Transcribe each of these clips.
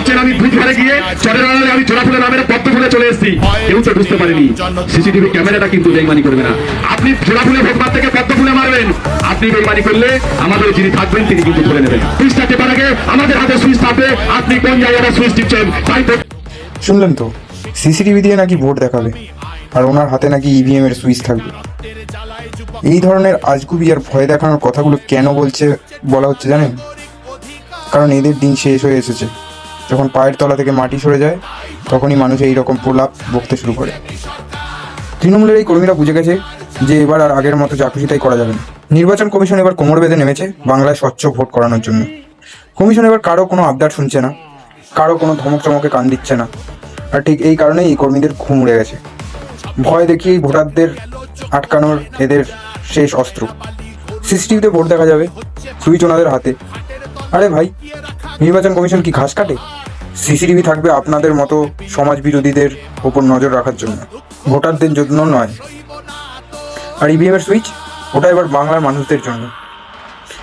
ভাবছেন আমি ভূত ঘরে গিয়ে চরের আড়ালে আমি জোড়া ফুলে নামের পদ্ম ফুলে চলে এসেছি, কেউ তো বুঝতে পারেনি সিসিটিভি ক্যামেরাটা কিন্তু বেইমানি করবে না। আপনি জোড়া ফুলে ভোট মার থেকে পদ্ম ফুলে মারবেন, আপনি বেইমানি করলে আমাদের যিনি থাকবেন তিনি কিন্তু ধরে নেবেন। সুইচটা টেপার আগে আমাদের হাতে সুইচ থাকবে, আপনি কোন জায়গাটা সুইচ টিপছেন তাই। শুনলেন তো, সিসিটিভি দিয়ে নাকি ভোট দেখাবে, আর ওনার হাতে নাকি ইভিএম এর সুইচ থাকবে। এই ধরনের আজগুবি আর ভয় দেখানোর কথাগুলো কেন বলা হচ্ছে জানেন? কারণ এদের দিন শেষ হয়ে এসেছে। যখন পায়ের তলা থেকে মাটি সরে যায় তখনই মানুষ এই রকম প্রলাপ বকতে শুরু করে। তৃণমূলের এই কর্মীরা বুঝে গেছে যে এবার আর আগের মতো যা খুশি তাই করা যাবে না। নির্বাচন কমিশন এবার কোমর বেঁধে নেমেছে বাংলায় স্বচ্ছ ভোট করানোর জন্য। কমিশন এবার কারো কোনো আবদার শুনছে না, কারো কোনো ধমক চমকে কান দিচ্ছে না। আর ঠিক এই কারণেই এই কর্মীদের ঘুম উড়ে গেছে। ভয় দেখিয়েই ভোটারদের আটকানোর এদের শেষ অস্ত্র। সিসিটিভিতে ভোট দেখা যাবে, সুইচ ওনাদের হাতে। আরে ভাই, নির্বাচন কমিশন কি ঘাস কাটে? সিসিটিভি থাকবে আপনাদের মতো সমাজ বিরোধীদের ওপর নজর রাখার জন্য, ভোটারদের জন্য নয়। আর ইভিএম এর সুইচ, ওটা এবার বাংলার মানুষদের জন্য।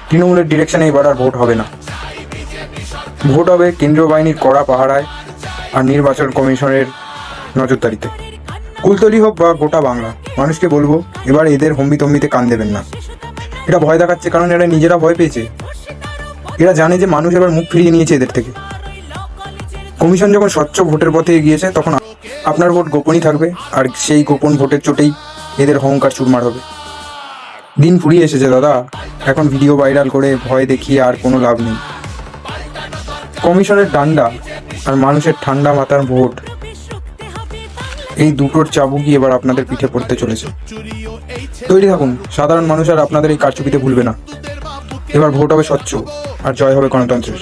তৃণমূলের ডিরেকশনে এবার আর ভোট হবে না। ভোট হবে কেন্দ্রীয় বাহিনীর কড়া পাহারায় আর নির্বাচন কমিশনের নজরদারিতে। কুলতলি হোক বা গোটা বাংলা, মানুষকে বলবো এবার এদের হম্বিতম্বিতে কান দেবেন না। এটা ভয় দেখাচ্ছে কারণ এরা নিজেরা ভয় পেয়েছে। এরা জানে যে মানুষ এবার মুখ ফিরিয়ে নিয়েছে এদের থেকে। কমিশন যখন স্বচ্ছ ভোটের পথে এগিয়েছে তখন আপনার ভোট গোপনই থাকবে, আর সেই গোপন ভোটের চোটেই এদের অহংকার চুরমার হবে। দিন ফুরিয়ে এসেছে দাদা, এখন ভিডিও ভাইরাল করে ভয় দেখিয়ে আর কোনো লাভ নেই। কমিশনের ডান্ডা আর মানুষের ঠান্ডা মাথার ভোট, এই দুটোর চাবুকই এবার আপনাদের পিঠে পড়তে চলেছে। তৈরি থাকুন, সাধারণ মানুষ আর আপনাদের এই কারচুপিতে ভুলবে না। এবার ভোট হবে স্বচ্ছ আর জয় হবে গণতন্ত্রের।